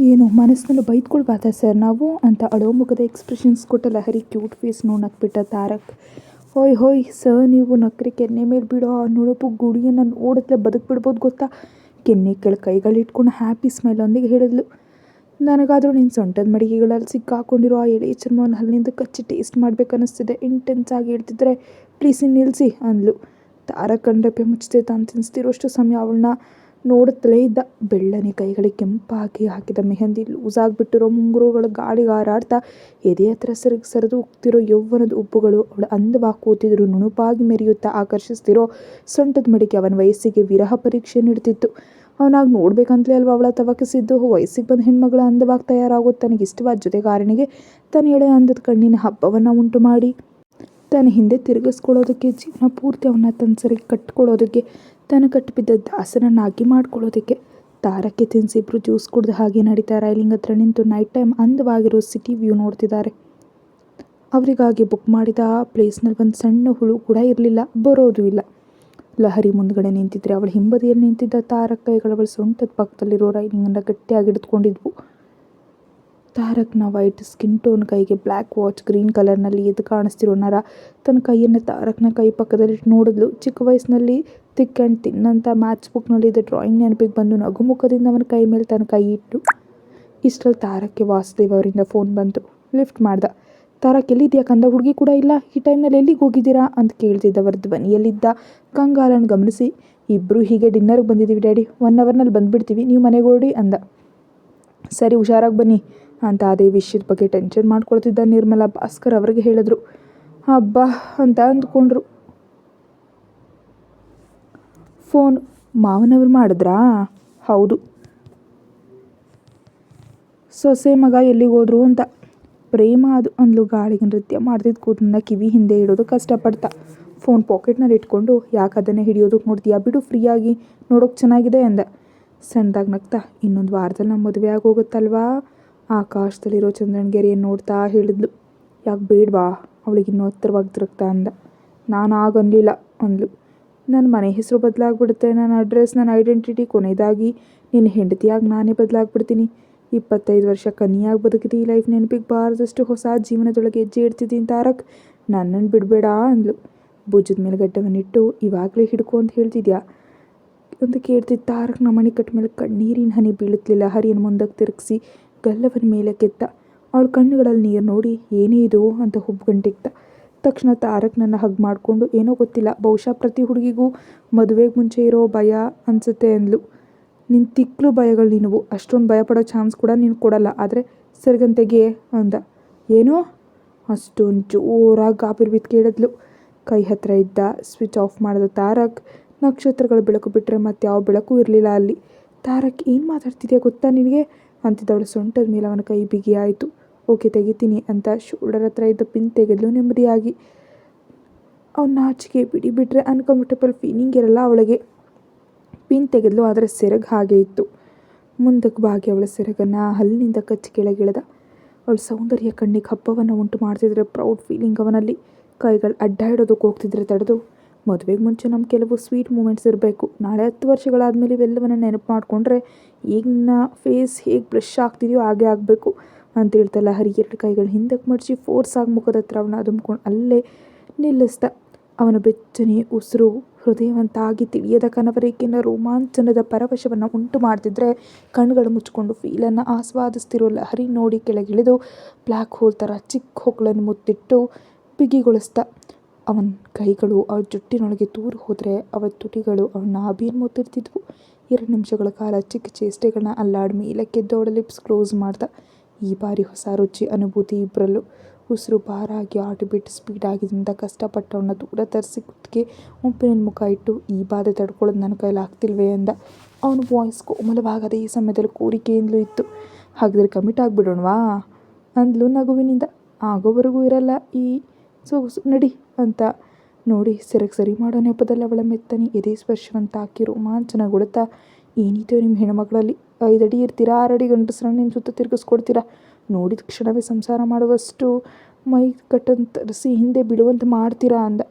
ಏನು ಮನಸ್ಸಿನಲ್ಲಿ ಬೈದ್ಕೊಳ್ಬಾರ್ದ ಸರ್ ನಾವು ಅಂತ ಅಳೋ ಮುಖದ ಎಕ್ಸ್ಪ್ರೆಷನ್ಸ್ ಕೊಟ್ಟ ಲಹರಿ ಕ್ಯೂಟ್ ಫೇಸ್ ನೋಡಿ ನಕ್ಬಿಟ್ಟ ತಾರಕ್. ಹೋಯ್ ಹೋಯ್ ಸರ್, ನೀವು ನಕ್ರೆ ಕೆನ್ನೆ ಮೇಲೆ ಬಿಡೋ ಆ ನುಣುಪು ಗುಡಿಯನ್ನು ನೋಡಿದ್ರೆ ಬದುಕ್ಬಿಡ್ಬೋದು ಗೊತ್ತಾ. ಕೆನ್ನೆ ಕೆಳ ಕೈಗಳಿಟ್ಕೊಂಡು ಹ್ಯಾಪಿ ಸ್ಮೈಲೊಂದಿಗೆ ಹೇಳಿದ್ಲು. ನನಗಾದರೂ ನಿನ್ನ ಸೊಂಟದ ಮಡಿಗೆಗಳಲ್ಲಿ ಸಿಕ್ಕಾಕೊಂಡಿರೋ ಆ ಎಳೆ ಚರ್ಮವನ್ನು ಹಲ್ಲಿನಿಂದ ಕಚ್ಚಿ ಟೇಸ್ಟ್ ಮಾಡ್ಬೇಕನ್ನಿಸ್ತಿದೆ. ಇಂಟೆನ್ಸ್ ಆಗಿ ಹೇಳ್ತಿದ್ರೆ ಪ್ಲೀಸ್ ಇನ್ನು ನಿಲ್ಲಿಸಿ ಅಂದ್ಲು. ತಾರಕ್ ಕಣ್ರೆಪ್ಪೆ ಮುಚ್ಚದೆ ತಾನು ತಿನ್ನಿಸ್ತಿರೋಷ್ಟು ಸಮಯ ಅವಳನ್ನ ನೋಡುತ್ತಲೇ ಇದ್ದ. ಬೆಳ್ಳನೆ ಕೈಗಳಿಗೆ ಕೆಂಪಾಗಿ ಹಾಕಿದ ಮೆಹಂದಿ ಲೂಸ್ ಆಗಿಬಿಟ್ಟಿರೋ ಮುಂಗುರುಗಳು ಗಾಳಿಗೆ ಹಾರಾಡ್ತಾ ಎದೆ ಹತ್ರ ಸರಿದು ಉಕ್ತಿರೋ ಯೌವನದ ಉಬ್ಬುಗಳು ಅವಳ ಅಂದವಾಗಿ ಕೂತಿದ್ರು ನುಣುಪಾಗಿ ಮೆರೆಯುತ್ತಾ ಆಕರ್ಷಿಸ್ತಿರೋ ಸೊಂಟದ ಮಡಿಕೆ ಅವನ ವಯಸ್ಸಿಗೆ ವಿರಹ ಪರೀಕ್ಷೆ ನೀಡ್ತಿತ್ತು. ಅವನಾಗ ನೋಡ್ಬೇಕಂತಲೇ ಅಲ್ವ ಅವಳ ತವಕಿಸಿದ್ದು. ವಯಸ್ಸಿಗೆ ಬಂದ ಹೆಣ್ಮಗಳ ಅಂದವಾಗಿ ತಯಾರಾಗೋದು ತನಗಿಷ್ಟವಾದ ಜೊತೆಗಾರನಿಗೆ ತನ್ನ ಎಳೆ ಅಂದದ ಕಣ್ಣಿನ ಹಬ್ಬವನ್ನು ಉಂಟು ಮಾಡಿ ತನ್ನ ಹಿಂದೆ ತಿರುಗಿಸ್ಕೊಳ್ಳೋದಕ್ಕೆ, ಜೀವನ ಪೂರ್ತಿ ಅವನ್ನ ತನ್ನ ಸರಿ ಕಟ್ಕೊಳ್ಳೋದಕ್ಕೆ, ತನ್ನ ಕಟ್ಟಿಬಿದ್ದ ದಾಸನನ್ನಾಗಿ ಮಾಡ್ಕೊಳ್ಳೋದಕ್ಕೆ. ತಾರಕ್ಕೆ ತಿನ್ಸಿ ಇಬ್ರು ಜ್ಯೂಸ್ ಕುಡ್ದು ಹಾಗೆ ನಡೀತಾ ರೈಲಿಂಗ್ ಹತ್ರ ನಿಂತು ನೈಟ್ ಟೈಮ್ ಅಂದವಾಗಿರೋ ಸಿಟಿ ವ್ಯೂ ನೋಡ್ತಿದ್ದಾರೆ. ಅವರಿಗಾಗಿ ಬುಕ್ ಮಾಡಿದ ಆ ಪ್ಲೇಸ್ನಲ್ಲಿ ಒಂದು ಸಣ್ಣ ಹುಳು ಕೂಡ ಇರಲಿಲ್ಲ, ಬರೋದು ಇಲ್ಲ. ಲಹರಿ ಮುಂದ್ಗಡೆ ನಿಂತಿದ್ರೆ ಅವಳ ಹಿಂಬದಿಯಲ್ಲಿ ನಿಂತಿದ್ದ ತಾರಕ್ ಕೈಗಳು ಅವಳ ಸೊಂಟದ ಪಕ್ಕದಲ್ಲಿರೋ ರೈಲಿಂಗನ್ನು ಗಟ್ಟಿಯಾಗಿ ಹಿಡಿದುಕೊಂಡಿದ್ವು. ತಾರಕ್ನ ವೈಟ್ ಸ್ಕಿನ್ ಟೋನ್ ಕೈಗೆ ಬ್ಲ್ಯಾಕ್ ವಾಚ್ ಗ್ರೀನ್ ಕಲರ್ನಲ್ಲಿ ಎದ್ದು ಕಾಣಿಸ್ತಿರೋ ನರ. ತನ್ನ ಕೈಯನ್ನು ತಾರಕ್ನ ಕೈ ಪಕ್ಕದಲ್ಲಿಟ್ಟು ನೋಡಿದ್ಲು. ಚಿಕ್ಕ ವಯಸ್ಸಿನಲ್ಲಿ ಥಿಕ್ ಆ್ಯಂಡ್ ತಿನ್ ಅಂತ ಮ್ಯಾಥ್ಸ್ ಬುಕ್ನಲ್ಲಿದ್ದ ಡ್ರಾಯಿಂಗ್ ನೆನಪಿಗೆ ಬಂದು ನಗುಮುಖದಿಂದ ಅವನ ಕೈ ಮೇಲೆ ತನ್ನ ಕೈ ಇಟ್ಟು. ಇಷ್ಟರಲ್ಲಿ ತಾರಕ್ಕೆ ವಾಸುದೇವ್ ಅವರಿಂದ ಫೋನ್ ಬಂತು. ಲಿಫ್ಟ್ ಮಾಡ್ದ. ತಾರಕ್ ಎಲ್ಲಿದ್ಯಾ ಕಂದ, ಹುಡುಗಿ ಕೂಡ ಇಲ್ಲ, ಈ ಟೈಮ್ನಲ್ಲಿ ಎಲ್ಲಿಗೆ ಹೋಗಿದ್ದೀರಾ ಅಂತ ಕೇಳ್ತಿದ್ದವರ ಧ್ವನಿಯಲ್ಲಿದ್ದ ಕಂಗಾಲನ್ನು ಗಮನಿಸಿ, ಇಬ್ಬರು ಹೀಗೆ ಡಿನ್ನರ್ಗೆ ಬಂದಿದ್ದೀವಿ ಡ್ಯಾಡಿ, 1 ಅವರ್ನಲ್ಲಿ ಬಂದುಬಿಡ್ತೀವಿ, ನೀವು ಮನೆಗೆ ಹೊರಡಿ ಅಂದ. ಸರಿ ಹುಷಾರಾಗಿ ಬನ್ನಿ ಅಂತ ಅದೇ ವಿಷಯದ ಬಗ್ಗೆ ಟೆನ್ಷನ್ ಮಾಡ್ಕೊಳ್ತಿದ್ದ ನಿರ್ಮಲಾ ಭಾಸ್ಕರ್ ಅವರಿಗೆ ಹೇಳಿದ್ರು. ಹಬ್ಬ ಅಂತ ಅಂದ್ಕೊಂಡ್ರು. ಫೋನ್ ಮಾವನವ್ರು ಮಾಡಿದ್ರಾ? ಹೌದು. ಸೊಸೆ ಮಗ ಎಲ್ಲಿಗೆ ಹೋದ್ರು ಅಂತ. ಪ್ರೇಮ ಅದು ಅಂದ್ಲು ಗಾಳಿಗೆ ನೃತ್ಯ ಮಾಡ್ತಿದ್ದು ಕೂದಲನ್ನ ಕಿವಿ ಹಿಂದೆ ಇಡೋದು ಕಷ್ಟಪಡ್ತಾ. ಫೋನ್ ಪಾಕೆಟ್ನಲ್ಲಿ ಇಟ್ಕೊಂಡು, ಯಾಕೆ ಅದನ್ನೇ ಹಿಡಿಯೋದಕ್ಕೆ ನೋಡ್ತೀಯಾ, ಬಿಡು, ಫ್ರೀಯಾಗಿ ನೋಡೋಕೆ ಚೆನ್ನಾಗಿದೆ ಅಂದ. ಸಣ್ಣದಾಗಿ ನಗ್ತಾ, ಇನ್ನೊಂದು ವಾರದಲ್ಲಿ ನಮ್ಮ ಮದುವೆ ಆಗೋಗುತ್ತಲ್ವಾ, ಆಕಾಶದಲ್ಲಿರೋ ಚಂದ್ರನಗೆರೆಯನ್ನು ನೋಡ್ತಾ ಹೇಳಿದ್ಲು. ಯಾಕೆ ಬೇಡವಾ, ಅವಳಿಗಿನ್ನೂ ಹತ್ತಿರವಾಗಿ ತಿರುಗ್ತಾ ಅಂದ. ನಾನು ಆಗನ್ಲಿಲ್ಲ ಅಂದ್ಲು. ನನ್ನ ಮನೆ ಹೆಸರು ಬದಲಾಗ್ಬಿಡುತ್ತೆ, ನನ್ನ ಅಡ್ರೆಸ್, ನನ್ನ ಐಡೆಂಟಿಟಿ, ಕೊನೆಯದಾಗಿ ನಿನ್ನ ಹೆಂಡತಿಯಾಗಿ ನಾನೇ ಬದಲಾಗ್ಬಿಡ್ತೀನಿ. 25 ವರ್ಷ ಕನ್ನಿಯಾಗಿ ಬದುಕಿದ ಈ ಲೈಫ್ ನೆನಪಿಗೆ ಬಾರದಷ್ಟು ಹೊಸ ಜೀವನದೊಳಗೆ ಹೆಜ್ಜೆ ಇಡ್ತಿದ್ದೀನಿ ತಾರಕ್, ನನ್ನನ್ನು ಬಿಡಬೇಡ ಅಂದ್ಲು. ಭುಜದ ಮೇಲೆ ಗಡ್ಡವನ್ನಿಟ್ಟು, ಇವಾಗಲೇ ಹಿಡ್ಕೊ ಅಂತ ಹೇಳ್ತಿದ್ಯಾ ಅಂತ ಕೇಳ್ತಿದ್ದ ತಾರಕ್ ನಮಣಿ ಕಟ್ಟ ಮೇಲೆ ಕಣ್ಣೀರಿನ ಹನಿ ಬೀಳುತ್ತಲಿಲ್ಲ. ಹರಿಯನ್ನು ಮುಂದಕ್ಕೆ ತಿರುಗಿಸಿ ಗಲ್ಲವನ ಮೇಲೆ ಕೆತ್ತ. ಅವಳ ಕಣ್ಣುಗಳಲ್ಲಿ ನೀರು ನೋಡಿ, ಏನೇ ಇದು ಅಂತ ಹುಬ್ಬುಗಂಟಿಕ್ತ. ತಕ್ಷಣ ತಾರಕ್ ನನ್ನ ಹಗ್ ಮಾಡಿಕೊಂಡು, ಏನೋ ಗೊತ್ತಿಲ್ಲ, ಬಹುಶಃ ಪ್ರತಿ ಹುಡುಗಿಗೂ ಮದುವೆಗೆ ಮುಂಚೆ ಇರೋ ಭಯ ಅನಿಸುತ್ತೆ ಅಂದ್ಲು. ನಿನ್ನ ತಿಕ್ಲು ಭಯಗಳು ನಿನ್ನವು, ಅಷ್ಟೊಂದು ಭಯಪಡೋ ಚಾನ್ಸ್ ಕೂಡ ನೀನು ಕೊಡಲ್ಲ, ಆದರೆ ಸರಿಗಂತೆಗೆ ಅಂದ. ಏನೋ ಅಷ್ಟೊಂದು ಜೋರಾಗಿ ಗಾಬರಿ ಬಿದ್ದು ಕೇಳಿದ್ಲು. ಕೈ ಹತ್ರ ಇದ್ದ ಸ್ವಿಚ್ ಆಫ್ ಮಾಡಿದ ತಾರಕ್. ನಕ್ಷತ್ರಗಳ ಬೆಳಕು ಬಿಟ್ಟರೆ ಮತ್ತೆ ಯಾವ ಬೆಳಕು ಇರಲಿಲ್ಲ ಅಲ್ಲಿ. ತಾರಕ್, ಏನು ಮಾತಾಡ್ತಿದ್ಯಾ ಗೊತ್ತಾ ನಿನಗೆ ಅಂತಿದ್ದವಳ ಸೊಂಟದ ಮೇಲೆ ಅವನ ಕೈ ಬಿಗಿಯಾಯಿತು. ಓಕೆ ತೆಗಿತೀನಿ ಅಂತ ಶೋಲ್ಡರ್ ಹತ್ರ ಇದ್ದ ಪಿನ್ ತೆಗೆದ್ಲು ನೆಮ್ಮದಿಯಾಗಿ. ಅವನ ನಾಚಿಕೆ ಬಿಟ್ಟರೆ ಅನ್ಕಂಫರ್ಟಬಲ್ ಫೀಲಿಂಗ್ ಇರಲ್ಲ ಅವಳಿಗೆ. ಪಿನ್ ತೆಗೆದ್ಲು, ಆದರೆ ಸೆರಗು ಹಾಗೆ ಇತ್ತು. ಮುಂದಕ್ಕೆ ಬಾಗಿ ಅವಳ ಸೆರಗನ್ನು ಹಲ್ಲಿನಿಂದ ಕಚ್ಚಿ ಕೆಳಗಿಳಿದ. ಅವಳ ಸೌಂದರ್ಯ ಕಣ್ಣಿಗೆ ಹಬ್ಬವನ್ನು ಉಂಟು ಮಾಡ್ತಿದ್ರೆ ಪ್ರೌಡ್ ಫೀಲಿಂಗ್ ಅವನಲ್ಲಿ. ಕೈಗಳು ಅಡ್ಡ ಇಡೋದಕ್ಕೆ ಹೋಗ್ತಿದ್ರೆ ತಡೆದು, ಮದುವೆಗೆ ಮುಂಚೆ ನಮ್ಮ ಕೆಲವು ಸ್ವೀಟ್ ಮೂಮೆಂಟ್ಸ್ ಇರಬೇಕು, ನಾಳೆ 10 ವರ್ಷಗಳಾದಮೇಲೆ ಇವೆಲ್ಲವನ್ನು ನೆನಪು ಮಾಡಿಕೊಂಡ್ರೆ ಈಗ ನನ್ನ ಫೇಸ್ ಹೇಗೆ ಬ್ರಷ್ ಆಗ್ತಿದೆಯೋ ಹಾಗೆ ಆಗಬೇಕು ಅಂತ ಹೇಳ್ತಲ್ಲ. ಹರಿ 2 ಕೈಗಳು ಹಿಂದಕ್ಕೆ ಮಡಚಿ ಫೋರ್ಸ್ ಆಗಿ ಮುಖದ ಹತ್ರ ಅವನ ಅದುಮ್ಕೊಂಡು ಅಲ್ಲೇ ನಿಲ್ಲಿಸ್ದ. ಅವನ ಬೆಚ್ಚನೆ ಉಸಿರು ಹೃದಯವಂತಾಗಿ ತಿಳಿಯದ ಕನವರಿಕೆಯನ್ನು ರೋಮಾಂಚನದ ಪರವಶವನ್ನು ಉಂಟು ಮಾಡ್ತಿದ್ರೆ, ಕಣ್ಗಳು ಮುಚ್ಚಿಕೊಂಡು ಫೀಲನ್ನು ಆಸ್ವಾದಿಸ್ತಿರೋ ಲಹರಿ ನೋಡಿ ಕೆಳಗಿಳಿದು ಬ್ಲ್ಯಾಕ್ ಹೋಲ್ ಥರ ಚಿಕ್ಕ ಹೊಕ್ಕಳನ್ನು ಮುತ್ತಿಟ್ಟು ಬಿಗಿಗೊಳಿಸ್ದ. ಅವನ ಕೈಗಳು ಅವಳ ಜುಟ್ಟಿನೊಳಗೆ ತೂರು ಹೋದರೆ ಅವಳ ತುಟಿಗಳು ಅವನ ನಾಭಿಯನ್ನು ಮುತ್ತಿರ್ತಿದ್ವು. 2 ನಿಮಿಷಗಳ ಕಾಲ ಚಿಕ್ಕ ಚೇಷ್ಟೆಗಳನ್ನ ಅಲ್ಲಾಡಿ ಮೇಲಕ್ಕೆದ್ದು ಅವಳ ಲಿಪ್ಸ್ ಕ್ಲೋಸ್ ಮಾಡ್ದ. ಈ ಬಾರಿ ಹೊಸ ರುಚಿ ಅನುಭೂತಿ ಇಬ್ಬರಲ್ಲೂ. ಉಸಿರು ಭಾರಾಗಿ ಹಾರ್ಟ್ ಬೀಟ್ ಸ್ಪೀಡಾಗಿದ್ದರಿಂದ ಕಷ್ಟಪಟ್ಟವನ್ನ ದೂರ ತರಿಸಿ ಕುತ್ತಿಗೆ ಉಪ್ಪಿನ ಮುಖ ಇಟ್ಟು, ಈ ಬಾಧೆ ತಡ್ಕೊಳ್ಳೋದು ನನ್ನ ಕೈಲಾಗ್ತಿಲ್ವೇ ಅಂದ. ಅವನ ವಾಯ್ಸ್ ಕೋಮಲವಾಗದೆ ಈ ಸಮಯದಲ್ಲಿ ಕೋರಿಕೆಯಿಂದಲೂ ಇತ್ತು. ಹಾಗಿದ್ರೆ ಕಮಿಟ್ ಆಗಿಬಿಡೋಣವಾ ಅಂದ್ಲು ನಗುವಿನಿಂದ. ಆಗೋವರೆಗೂ ಇರಲ್ಲ ಈ ಸೊಗಸು, ನಡಿ ಅಂತ ನೋಡಿ ಸೆರಗು ಸರಿ ಮಾಡೋ ನೆಪದಲ್ಲಿ ಅವಳ ಮೆತ್ತನೆ ಎದೆ ಸ್ಪರ್ಶವನ್ನು ತಾಕಿ ರೋಮಾಂಚನಗೊಳ್ತಾ, ಏನಿದೆಯೋ ನಿಮ್ಮ ಹೆಣ್ಮಕ್ಳಲ್ಲಿ, 5 ಅಡಿ ಇರ್ತೀರಾ, 6 ಅಡಿ ಗಂಡಸರನ್ನ ನಿಮ್ಮ ಸುತ್ತ ತಿರುಗಿಸ್ಕೊಡ್ತೀರಾ, ನೋಡಿದ ಕ್ಷಣವೇ ಸಂಸಾರ ಮಾಡುವಷ್ಟು ಮೈ ಕಟ್ಟನ್ನು ತರಿಸಿ ಹಿಂದೆ ಬಿಡುವಂತೆ ಮಾಡ್ತೀರಾ ಅಂದ.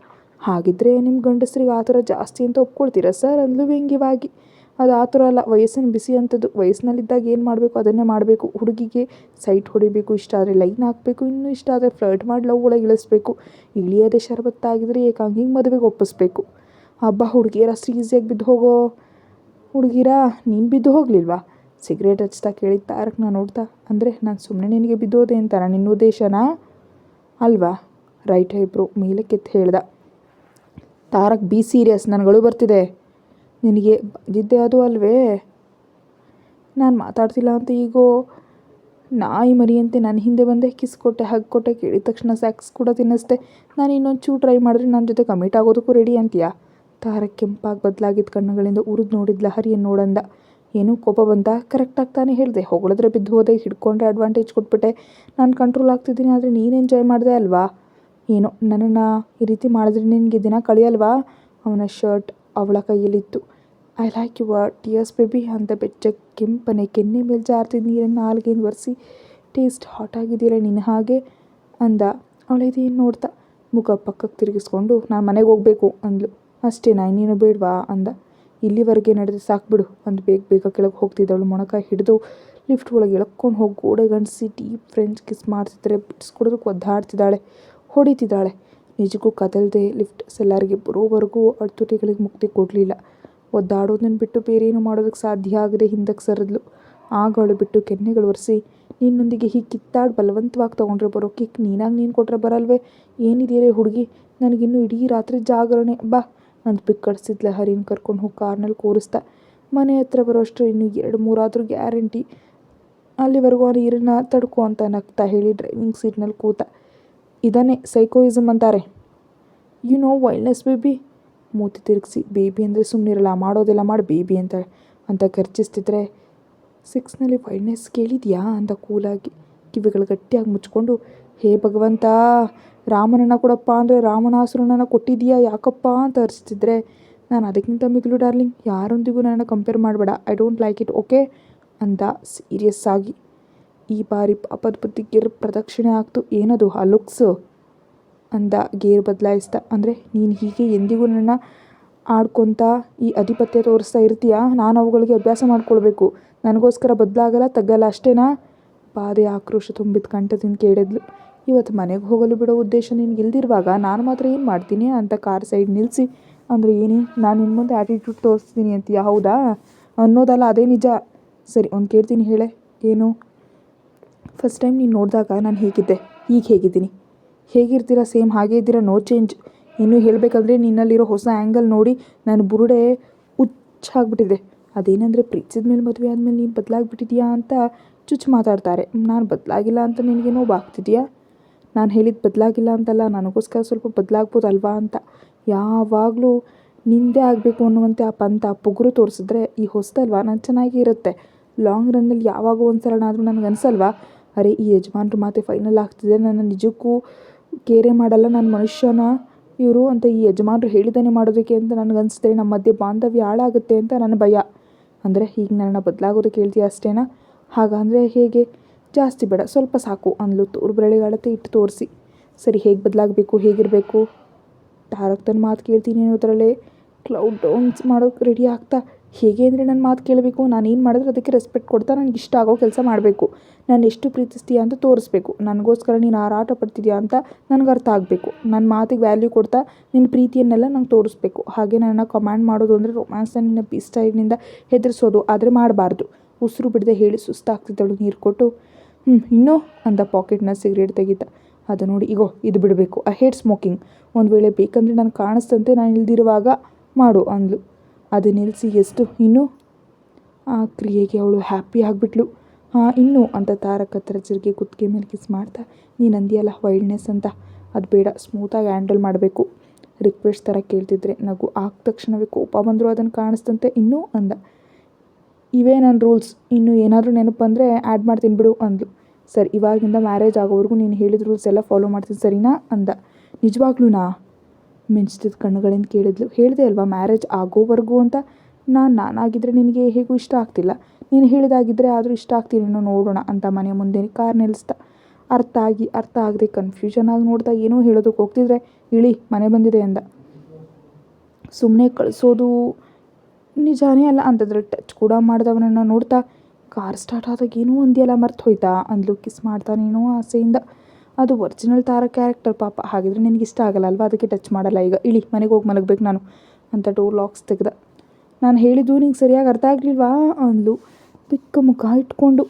ಹಾಗಿದ್ರೆ ನಿಮ್ಮ ಗಂಡಸರಿಗೆ ಆ ಥರ ಜಾಸ್ತಿ ಅಂತ ಒಪ್ಕೊಳ್ತೀರಾ ಸರ್ ಅಂದ್ಲು ವ್ಯಂಗ್ಯವಾಗಿ. ಅದು ಆ ಥರ ಅಲ್ಲ, ವಯಸ್ಸಿನ ಬಿಸಿ ಅಂಥದ್ದು. ವಯಸ್ಸಿನಲ್ಲಿದ್ದಾಗ ಏನು ಮಾಡಬೇಕು ಅದನ್ನೇ ಮಾಡಬೇಕು. ಹುಡುಗಿಗೆ ಸೈಟ್ ಹೊಡಿಬೇಕು, ಇಷ್ಟ ಆದರೆ ಲೈನ್ ಹಾಕಬೇಕು, ಇನ್ನೂ ಇಷ್ಟ ಆದರೆ ಫ್ಲರ್ಟ್ ಮಾಡಿ ಲವ್ ಒಳಗೆ ಇಳಿಸ್ಬೇಕು. ಇಳಿಯೋದೇ ಶರಬತ್ತಾಗಿದ್ರೆ ಏಕಾಂಗಿಗೆ ಮದುವೆಗೆ ಒಪ್ಪಿಸ್ಬೇಕು. ಹಬ್ಬ ಹುಡುಗಿಯರ ಅಷ್ಟು ಈಸಿಯಾಗಿ ಬಿದ್ದು ಹೋಗೋ ಹುಡುಗಿರಾ? ನೀನು ಬಿದ್ದು ಹೋಗಲಿಲ್ವಾ? ಸಿಗರೇಟ್ ಹಚ್ತಾ ಕೇಳಿದ ತಾರಕ್ನ ನೋಡ್ತಾ. ಅಂದರೆ ನಾನು ಸುಮ್ಮನೆ ನಿನಗೆ ಬಿದ್ದೋದೆ ಅಂತಾನ ನಿನ್ನ ಉದ್ದೇಶನಾ? ಅಲ್ವಾ? ರೈಟ್ ಐಬ್ರೋ ಮೇಲಕ್ಕೆತ್ತು ಹೇಳ್ದ ತಾರಕ್. ಬಿ ಸೀರಿಯಸ್, ನನಗಳು ಬರ್ತಿದೆ. ನಿನಗೆ ಬಂದಿದ್ದೆ ಅದು ಅಲ್ವೇ? ನಾನು ಮಾತಾಡ್ತಿಲ್ಲ ಅಂತ ಈಗೋ ನಾಯಿ ಮರಿಯಂತೆ ನನ್ನ ಹಿಂದೆ ಬಂದೆ, ಕಿಸ್ ಕೊಟ್ಟೆ, ಹಗ್ ಕೊಟ್ಟೆ, ಕೇಳಿದ ತಕ್ಷಣ ಸ್ಯಾಕ್ಸ್ ಕೂಡ ತಿನ್ನಿಸ್ದೆ. ನಾನು ಇನ್ನೊಂದು ಚೂ ಟ್ರೈ ಮಾಡಿದ್ರೆ ನನ್ನ ಜೊತೆ ಕಮಿಟ್ ಆಗೋದಕ್ಕೂ ರೆಡಿ ಅಂತೀಯಾ? ತಾರಕ್ ಕೆಂಪಾಗಿ ಬದಲಾಗಿದ್ದ ಕಣ್ಣುಗಳಿಂದ ಉರಿದು ನೋಡಿದ್ಲ ಹರಿಯನ್ನು ನೋಡಂದ. ಏನೂ ಕೋಪ ಬಂತ? ಕರೆಕ್ಟಾಗಿ ತಾನೇ ಹೇಳಿದೆ, ಹೊಗಳಿದ್ರೆ ಬಿದ್ದು ಹೋದೆ, ಹಿಡ್ಕೊಂಡ್ರೆ ಅಡ್ವಾಂಟೇಜ್ ಕೊಟ್ಬಿಟ್ಟೆ. ನಾನು ಕಂಟ್ರೋಲ್ ಆಗ್ತಿದ್ದೀನಿ, ಆದರೆ ನೀನು ಎಂಜಾಯ್ ಮಾಡಿದೆ ಅಲ್ವಾ? ಏನೋ ನನ್ನನ್ನು ಈ ರೀತಿ ಮಾಡಿದ್ರೆ ನಿನಗೆ ದಿನ ಕಳಿಯಲ್ವಾ? ಅವನ ಶರ್ಟ್ ಅವಳ ಕೈಯಲ್ಲಿತ್ತು. I like your tears baby ಅಂತ ಬೆಚ್ಚ ಕೆಂಪನೆ ಕೆನ್ನೆ ಮೇಲೆ ಜಾರ್ತಿದ್ದ ನೀರನ್ನು ನಾಲ್ಗೆಯಿಂದ ಒರೆಸಿ, ಟೇಸ್ಟ್ ಹಾಟ್ ಆಗಿದೆಯಲ್ಲ ನಿನ್ನ ಹಾಗೆ ಅಂದ. ಅವಳಿದೇನು ನೋಡ್ತಾ ಮುಖ ಪಕ್ಕಕ್ಕೆ ತಿರುಗಿಸ್ಕೊಂಡು ನಾನು ಮನೆಗೆ ಹೋಗಬೇಕು ಅಂದ್ಲು. ಅಷ್ಟೇನಾ, ಇನ್ನೇನು ಬೇಡವಾ ಅಂದ. ಇಲ್ಲಿವರೆಗೆ ನಡೆದು ಸಾಕ್ಬಿಡು ಅಂದು ಬೇಗ ಬೇಗ ಕೆಳಗೆ ಹೋಗ್ತಿದ್ದವಳು ಮೊಣಕ ಹಿಡಿದು ಲಿಫ್ಟ್ ಒಳಗೆ ಎಳ್ಕೊಂಡು ಹೋಗಿ ಗೋಡೆ ಗಂಟಿಸಿ ಡೀಪ್ ಫ್ರೆಂಚ್ ಕಿಸ್ ಮಾಡ್ತಿದ್ರೆ ಬಿಡಿಸ್ಕೊಡೋದಕ್ಕೆ ಒದ್ದಾಡ್ತಿದ್ದಾಳೆ, ಹೊಡಿತಿದ್ದಾಳೆ. ನಿಜಕ್ಕೂ ಕದಲ್ದೆ ಲಿಫ್ಟ್ ಸೆಲ್ಲಾರಿಗೆ ಬರೋವರೆಗೂ ಅವಳ ತುಟಿಗಳಿಗೆ ಮುಕ್ತಿ ಕೊಡಲಿಲ್ಲ. ಒದ್ದಾಡೋದನ್ನು ಬಿಟ್ಟು ಬೇರೆ ಏನು ಮಾಡೋದಕ್ಕೆ ಸಾಧ್ಯ ಆಗದೆ ಹಿಂದಕ್ಕೆ ಸರಿದ್ಲು. ಆಗ ಅವಳು ಬಿಟ್ಟು ಕೆನ್ನೆಗಳು ಒರೆಸಿ, ನಿನ್ನೊಂದಿಗೆ ಹೀಗೆ ಕಿತ್ತಾಡಿ ಬಲವಂತವಾಗಿ ತೊಗೊಂಡ್ರೆ ಬರೋ ಕಿಕ್ ನೀನಾಗಿ ನೀನು ಕೊಟ್ಟರೆ ಬರಲ್ವೇ? ಏನಿದೆಯೇ ಹುಡುಗಿ, ನನಗಿನ್ನೂ ಇಡೀ ರಾತ್ರಿ ಜಾಗರಣೆ, ಬಾ ಅಂತ ಬಿಕ್ಕಡಿಸಿದ್ಲೆ ಹರಿನ ಕರ್ಕೊಂಡು ಹೋಗಿ ಕಾರ್ನಲ್ಲಿ ಕೂರಿಸ್ತಾ. ಮನೆ ಹತ್ರ ಬರೋಷ್ಟು ಇನ್ನೂ 2-3 ಆದರೂ ಗ್ಯಾರಂಟಿ. ಅಲ್ಲಿವರೆಗೂ ಆ ನೀರನ್ನು ತಡ್ಕೊ ಅಂತ ನಗ್ತಾ ಹೇಳಿ ಡ್ರೈವಿಂಗ್ ಸೀಟ್ನಲ್ಲಿ ಕೂತ. ಇದನ್ನೇ ಸೈಕೋಯಿಸಮ್ ಅಂತಾರೆ. You know wildness baby. ಮೂತಿ ತಿರುಗಿಸಿ ಬೇಬಿ ಅಂದರೆ ಸುಮ್ಮನಿರಲ್ಲ, ಮಾಡೋದೆಲ್ಲ ಮಾಡಿ ಬೇಬಿ ಅಂತ ಖರ್ಚಿಸ್ತಿದ್ರೆ, 6ನಲ್ಲಿ ವೈಲ್ಡ್ನೆಸ್ ಕೇಳಿದ್ಯಾ ಅಂತ ಕೂಲಾಗಿ ಕಿವಿಗಳು ಗಟ್ಟಿಯಾಗಿ ಮುಚ್ಕೊಂಡು, ಹೇ ಭಗವಂತ, ರಾಮನನ್ನು ಕೊಡಪ್ಪ ಅಂದರೆ ರಾಮನಾಸುರನನ್ನು ಕೊಟ್ಟಿದ್ದೀಯಾ ಯಾಕಪ್ಪ ಅಂತ ಅರಿಸ್ತಿದ್ರೆ, ನಾನು ಅದಕ್ಕಿಂತ ಮಿಗಿಲು ಡಾರ್ಲಿಂಗ್, ಯಾರೊಂದಿಗೂ ನನ್ನನ್ನು ಕಂಪೇರ್ ಮಾಡಬೇಡ, I don't like it, okay ಅಂದ ಸೀರಿಯಸ್ ಆಗಿ. ಈ ಬಾರಿ ಪಾಪದ ಬುದ್ಧಿ ಗೇರ್ ಪ್ರದಕ್ಷಿಣೆ ಆಗ್ತು. ಏನದು ಆ ಲುಕ್ಸು ಅಂದ ಗೇರ್ ಬದಲಾಯಿಸ್ತಾ. ಅಂದರೆ ನೀನು ಹೀಗೆ ಎಂದಿಗೂ ನನ್ನ ಆಡ್ಕೊತ ಈ ಅಧಿಪತ್ಯ ತೋರಿಸ್ತಾ ಇರ್ತೀಯಾ? ನಾನು ಅವುಗಳಿಗೆ ಅಭ್ಯಾಸ ಮಾಡ್ಕೊಳ್ಬೇಕು, ನನಗೋಸ್ಕರ ಬದಲಾಗಲ್ಲ ತಗ್ಗಲ್ಲ ಅಷ್ಟೇನಾ? ಬಾಧೆ ಆಕ್ರೋಶ ತುಂಬಿದ ಕಂಠದಿಂದ ಕೇಳಿದ್ಲು. ಇವತ್ತು ಮನೆಗೆ ಹೋಗಲು ಬಿಡೋ ಉದ್ದೇಶ ನಿನಗಿಲ್ದಿರುವಾಗ ನಾನು ಮಾತ್ರ ಏನು ಮಾಡ್ತೀನಿ ಅಂತ ಕಾರ್ ಸೈಡ್ ನಿಲ್ಲಿಸಿ. ಅಂದರೆ ಏನೇ, ನಾನು ಇನ್ನು ಮುಂದೆ ಆ್ಯಟಿಟ್ಯೂಡ್ ತೋರಿಸ್ತೀನಿ ಅಂತೀಯ? ಹೌದಾ? ಅನ್ನೋದಲ್ಲ, ಅದೇ ನಿಜ. ಸರಿ, ಒಂದು ಕೇಳ್ತೀನಿ ಹೇಳೆ. ಏನು? ಫಸ್ಟ್ ಟೈಮ್ ನೀನು ನೋಡಿದಾಗ ನಾನು ಹೇಗಿದ್ದೆ, ಈಗ ಹೇಗಿದ್ದೀನಿ? ಹೇಗಿರ್ತೀರ? ಸೇಮ್ ಹಾಗೇ ಇದ್ದೀರಾ, ನೋ ಚೇಂಜ್. ಇನ್ನೂ ಹೇಳಬೇಕಂದ್ರೆ ನಿನ್ನಲ್ಲಿರೋ ಹೊಸ ಆ್ಯಂಗಲ್ ನೋಡಿ ನನ್ನ ಬುರುಡೆ ಹುಚ್ಚಾಗ್ಬಿಟ್ಟಿದೆ. ಅದೇನೆಂದರೆ ಪ್ರೀತಿಸಿದ ಮೇಲೆ ಮದುವೆ ಆದಮೇಲೆ ನೀನು ಬದಲಾಗ್ಬಿಟ್ಟಿದೆಯಾ ಅಂತ ಚುಚ್ಚು ಮಾತಾಡ್ತಾರೆ. ನಾನು ಬದಲಾಗಿಲ್ಲ ಅಂತ ನಿನಗೆ ನೋವಾಗ್ತಿದೆಯಾ? ನಾನು ಹೇಳಿದ್ದು ಬದಲಾಗಿಲ್ಲ ಅಂತಲ್ಲ, ನನಗೋಸ್ಕರ ಸ್ವಲ್ಪ ಬದಲಾಗ್ಬೋದಲ್ವಾ ಅಂತ. ಯಾವಾಗಲೂ ನಿಂದೇ ಆಗಬೇಕು ಅನ್ನುವಂತೆ ಆ ಪಂಥ ಪುಗುರು ತೋರಿಸಿದ್ರೆ ಈ ಹೊಸದಲ್ವಾ ನಾನು ಚೆನ್ನಾಗಿ ಇರುತ್ತೆ. ಲಾಂಗ್ ರನ್ನಲ್ಲಿ ಯಾವಾಗೋ ಒಂದು ಸಲನಾದರೂ ನನಗನ್ಸಲ್ವಾ, ಅರೆ ಈ ಯಜಮಾನ್ರ ಮಾತೆ ಫೈನಲ್ ಆಗ್ತಿದೆ, ನನ್ನ ನಿಜಕ್ಕೂ ಕೇರೆ ಮಾಡಲ್ಲ ನನ್ನ ಮನುಷ್ಯನ ಇವರು ಅಂತ ಈ ಯಜಮಾನ್ರು ಹೇಳಿದಾನೆ ಮಾಡೋದಕ್ಕೆ ಅಂತ ನನಗನ್ಸಿದ್ರೆ ನಮ್ಮ ಮಧ್ಯೆ ಬಾಂಧವ್ಯ ಹಾಳಾಗುತ್ತೆ ಅಂತ ನನ್ನ ಭಯ. ಅಂದರೆ ಈಗ ನನ್ನ ಬದಲಾಗೋದಕ್ಕೆ ಹೇಳ್ತೀಯ ಅಷ್ಟೇನಾ? ಹಾಗಂದರೆ ಹೇಗೆ? ಜಾಸ್ತಿ ಬೇಡ, ಸ್ವಲ್ಪ ಸಾಕು ಅಂದ್ಲು ತೋರು ಬೆರಳಿಗೆ ಅಳತೆ ಇಟ್ಟು ತೋರಿಸಿ. ಸರಿ, ಹೇಗೆ ಬದಲಾಗಬೇಕು, ಹೇಗಿರಬೇಕು? ತಾರಕ್ ತನ್ನ ಮಾತು ಕೇಳ್ತೀನಿ ಅನ್ನೋದ್ರಲ್ಲೇ ಕ್ಲೌಡ್ ಡೌನ್ಸ್ ಮಾಡೋಕ್ಕೆ ರೆಡಿ ಆಗ್ತಾ. ಹೇಗೆ ಅಂದರೆ ನನ್ನ ಮಾತು ಕೇಳಬೇಕು, ನಾನೇನು ಮಾಡಿದ್ರೆ ಅದಕ್ಕೆ ರೆಸ್ಪೆಕ್ಟ್ ಕೊಡ್ತಾ ನನಗೆ ಇಷ್ಟ ಆಗೋ ಕೆಲಸ ಮಾಡಬೇಕು, ನಾನು ಎಷ್ಟು ಪ್ರೀತಿಸ್ತೀಯ ಅಂತ ತೋರಿಸ್ಬೇಕು, ನನಗೋಸ್ಕರ ನೀನು ಹಾರಾಟ ಪಡ್ತಿದ್ಯಾ ಅಂತ ನನಗೆ ಅರ್ಥ ಆಗಬೇಕು, ನನ್ನ ಮಾತಿಗೆ ವ್ಯಾಲ್ಯೂ ಕೊಡ್ತಾ ನಿನ್ನ ಪ್ರೀತಿಯನ್ನೆಲ್ಲ ನಂಗೆ ತೋರಿಸ್ಬೇಕು. ಹಾಗೆ ನನ್ನ ಕಮಾಂಡ್ ಮಾಡೋದು ಅಂದರೆ ರೊಮ್ಯಾನ್ಸ್ನ ನಿನ್ನ ಬೀಸ್ಟೈನಿಂದ ಹೆದರಿಸೋದು ಆದರೆ ಮಾಡಬಾರ್ದು. ಉಸಿರು ಬಿಡದೆ ಹೇಳಿ ಸುಸ್ತಾಗ್ತಿದ್ದಳು ನೀರು ಕೊಟ್ಟು. ಇನ್ನೂ ಅಂದ ಪಾಕೆಟ್ನ ಸಿಗರೇಟ್ ತೆಗಿತ. ಅದು ನೋಡಿ, ಇಗೋ ಇದು ಬಿಡಬೇಕು, ಐ ಹೇಟ್ ಸ್ಮೋಕಿಂಗ್. ಒಂದು ವೇಳೆ ಬೇಕಂದರೆ ನಾನು ಕಾಣಿಸ್ತಂತೆ ನಾನು ಇಲ್ದಿರುವಾಗ ಮಾಡು ಅಂದ್ಲು. ಅದು ನಿಲ್ಲಿಸಿ ಎಷ್ಟು ಇನ್ನೂ? ಆ ಕ್ರಿಯೆಗೆ ಅವಳು ಹ್ಯಾಪಿ ಆಗಿಬಿಟ್ಲು. ಇನ್ನೂ ಅಂತ ತಾರಕ್ ಹತ್ರ ಜರಿಗೆ ಕುತ್ತಿಗೆ ಮೇಲೆ ಕಿಸ್ ಮಾಡ್ತಾ, ನೀನು ಅಂದಿಯಲ್ಲ ವೈಲ್ಡ್ನೆಸ್ ಅಂತ, ಅದು ಬೇಡ, ಸ್ಮೂತಾಗಿ ಹ್ಯಾಂಡಲ್ ಮಾಡಬೇಕು. ರಿಕ್ವೆಸ್ಟ್ ಥರ ಕೇಳ್ತಿದ್ರೆ ನಗು ಆದ ತಕ್ಷಣವೇ ಕೋಪ ಬಂದರೂ ಅದನ್ನು ಕಾಣಿಸ್ತಂತೆ. ಇನ್ನೂ ಅಂದ. ಇವೇ ನನ್ನ ರೂಲ್ಸ್, ಇನ್ನೂ ಏನಾದರೂ ನೆನಪು ಬಂದರೆ ಆ್ಯಡ್ ಮಾಡ್ತೀನಿ ಬಿಡು ಅಂದ್ಲು. ಸರಿ, ಇವಾಗಿಂದ ಮ್ಯಾರೇಜ್ ಆಗೋವರೆಗೂ ನೀನು ಹೇಳಿದ ರೂಲ್ಸ್ ಎಲ್ಲ ಫಾಲೋ ಮಾಡ್ತೀನಿ ಸರಿನಾ ಅಂದ. ನಿಜವಾಗ್ಲೂನಾ? ಮಿಂಚ್ತಿದ್ದ ಕಣ್ಣುಗಳಿಂದ ಕೇಳಿದ್ಲು. ಹೇಳಿದೆ ಅಲ್ವಾ ಮ್ಯಾರೇಜ್ ಆಗೋವರೆಗೂ ಅಂತ. ನಾನಾಗಿದ್ದರೆ ನಿನಗೆ ಹೇಗೂ ಇಷ್ಟ ಆಗ್ತಿಲ್ಲ, ನೀನು ಹೇಳಿದಾಗಿದ್ದರೆ ಆದರೂ ಇಷ್ಟ ಆಗ್ತೀನೇನೋ ನೋಡೋಣ ಅಂತ ಮನೆ ಮುಂದೆ ಕಾರ್ ನಿಲ್ಲಿಸ್ತಾ. ಅರ್ಥ ಆಗದೆ ಕನ್ಫ್ಯೂಷನ್ ಆಗಿ ನೋಡ್ತಾ ಏನೋ ಹೇಳೋದಕ್ಕೆ ಹೋಗ್ತಿದ್ರೆ, ಇಳಿ ಮನೆ ಬಂದಿದೆ ಅಂದ. ಸುಮ್ಮನೆ ಕಳಿಸೋದು ನಿಜಾನೇ ಅಲ್ಲ ಅಂತಂದರೆ ಟಚ್ ಕೂಡ ಮಾಡ್ದವನನ್ನು ನೋಡ್ತಾ ಕಾರ್ ಸ್ಟಾರ್ಟ್ ಆದಾಗ ಏನೋ ಒಂದಿಯಲ್ಲ ಮರ್ತು ಹೋಯ್ತಾ ಅಂದ್ಲು ಕಿಸ್ ಮಾಡ್ತಾನೇನೋ ಆಸೆಯಿಂದ. ಅದು ಒರಿಜಿನಲ್ ತಾರ ಕ್ಯಾರೆಕ್ಟರ್ ಪಾಪ, ಹಾಗಿದ್ರೆ ನಿನಗೆ ಇಷ್ಟ ಆಗಲ್ಲ ಅಲ್ವಾ, ಅದಕ್ಕೆ ಟಚ್ ಮಾಡಲ್ಲ. ಈಗ ಇಳಿ, ಮನೆಗೆ ಹೋಗಿ ಮಲಗಬೇಕು ನಾನು ಅಂತ ಡೋರ್ ಲಾಕ್ಸ್ ತೆಗೆದ. ನಾನು ಹೇಳಿದ್ದು ನಿಂಗೆ ಸರಿಯಾಗಿ ಅರ್ಥ ಆಗಲಿಲ್ವಾ ಅಂದ್ಲು ಬಿಕ್ಕ ಮುಖ ಇಟ್ಕೊಂಡು.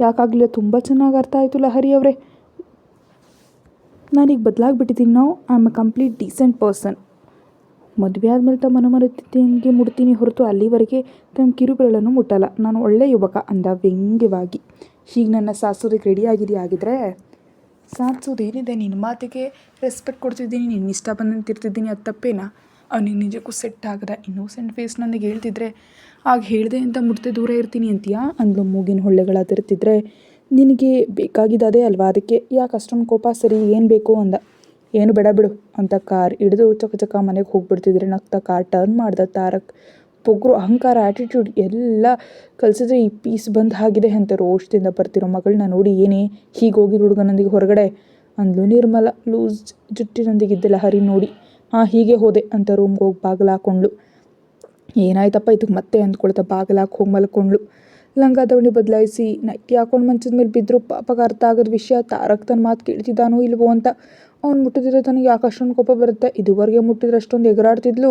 ಯಾಕಾಗಲಿಲ್ಲ, ತುಂಬ ಚೆನ್ನಾಗಿ ಅರ್ಥ ಆಯಿತು ಲಹರಿ ಅವರೇ. ನಾನೀಗ ಬದಲಾಗ್ಬಿಟ್ಟಿದ್ದೀನಿ. ನಾವು I am a complete decent person. ಮದುವೆ ಆದಮೇಲೆ ತಮ್ಮ ಮನೋಮನಸ್ಥಿತಿಗೆ ಮುಡ್ತೀನಿ ಹೊರತು ಅಲ್ಲಿವರೆಗೆ ತಮ್ಮ ಕಿರುಬೆರಳನ್ನು ಮುಟ್ಟಲ್ಲ. ನಾನು ಒಳ್ಳೆಯ ಯುವಕ ಅಂದ ವ್ಯಂಗ್ಯವಾಗಿ. ಹೀಗೆ ನನ್ನ ಸಾಧಿಸೋದಕ್ಕೆ ರೆಡಿ ಆಗಿದೆಯಾ? ಆಗಿದ್ರೆ ಸಾಧಿಸೋದೇನಿದೆ, ನಿನ್ನ ಮಾತಿಗೆ ರೆಸ್ಪೆಕ್ಟ್ ಕೊಡ್ತಿದ್ದೀನಿ, ನಿನ್ನ ಇಷ್ಟ ಬಂದಂತೆ ಇರ್ತಿದ್ದೀನಿ, ಅದು ತಪ್ಪೇನಾ? ಅವನಿಗೆ ನಿಜಕ್ಕೂ ಸೆಟ್ ಆಗದ ಇನ್ನೋಸೆಂಟ್ ಫೇಸ್ ನನಗೆ ಹೇಳ್ತಿದ್ರೆ ಆಗ ಹೇಳಿದೆ ಅಂತ ಮುಟ್ದೆ ದೂರ ಇರ್ತೀನಿ ಅಂತೀಯಾ ಅಂದ್ಲು ಮೂಗಿನ ಹೊಳ್ಳೆಗಳಾದಿರ್ತಿದ್ರೆ. ನಿನಗೆ ಬೇಕಾಗಿದ್ದು ಅದೇ ಅಲ್ವಾ, ಅದಕ್ಕೆ ಯಾಕೆ ಅಷ್ಟೊಂದು ಕೋಪ? ಸರಿ, ಏನು ಬೇಕು ಅಂದ. ಏನು ಬೇಡ ಬಿಡು ಅಂತ ಕಾರ್ ಹಿಡಿದು ಚಕ ಮನೆಗೆ ಹೋಗ್ಬಿಡ್ತಿದ್ರೆ ನಗ್ತಾ ಕಾರ್ ಟರ್ನ್ ಮಾಡ್ದ ತಾರಕ್. ಪೊಗ್ರು, ಅಹಂಕಾರ, ಆ್ಯಟಿಟ್ಯೂಡ್ ಎಲ್ಲ ಕಲಿಸಿದ್ರೆ ಈ ಪೀಸ್ ಬಂದ್ ಆಗಿದೆ ಅಂತ ರೋಷದಿಂದ ಬರ್ತಿರೋ ಮಗಳನ್ನ ನೋಡಿ ಏನೇ ಹೀಗೆ ಹೋಗಿರೋ ಹುಡುಗನೊಂದಿಗೆ ಹೊರಗಡೆ ಅಂದ್ಲು ನಿರ್ಮಲ ಲೂಸ್ ಜುಟ್ಟಿನೊಂದಿಗಿದ್ದೆಲ್ಲ ಹರಿ ನೋಡಿ. ಹೀಗೆ ಹೋದೆ ಅಂತ ರೂಮ್ಗೆ ಹೋಗಿ ಬಾಗಿಲು ಹಾಕ್ಕೊಂಡ್ಳು. ಏನಾಯ್ತಪ್ಪ ಇದಕ್ಕೆ ಮತ್ತೆ ಅಂದ್ಕೊಳ್ತಾ ಬಾಗಿಲು ಹಾಕಿ ಹೋಗಿ ಮಲ್ಕೊಂಡ್ಳು. ಲಂಗ ದವಣಿ ಬದಲಾಯಿಸಿ ನೈಟಿ ಹಾಕೊಂಡು ಮಂಚದ ಮೇಲೆ ಬಿದ್ದರು. ಪಾಪಗೆ ಅರ್ಥ ಆಗೋದು ವಿಷಯ. ತಾರಕ್ ತನ್ನ ಮಾತು ಕೇಳ್ತಿದ್ದಾನೋ ಇಲ್ವೋ ಅಂತ. ಅವ್ನು ಮುಟ್ಟಿದ್ರೆ ತನಗೆ ಯಾಕೆ ಅಷ್ಟೊಂದು ಕೋಪ ಬರುತ್ತೆ. ಇದುವರೆಗೆ ಮುಟ್ಟಿದ್ರೆ ಅಷ್ಟೊಂದು ಎಗರಾಡ್ತಿದ್ಲು.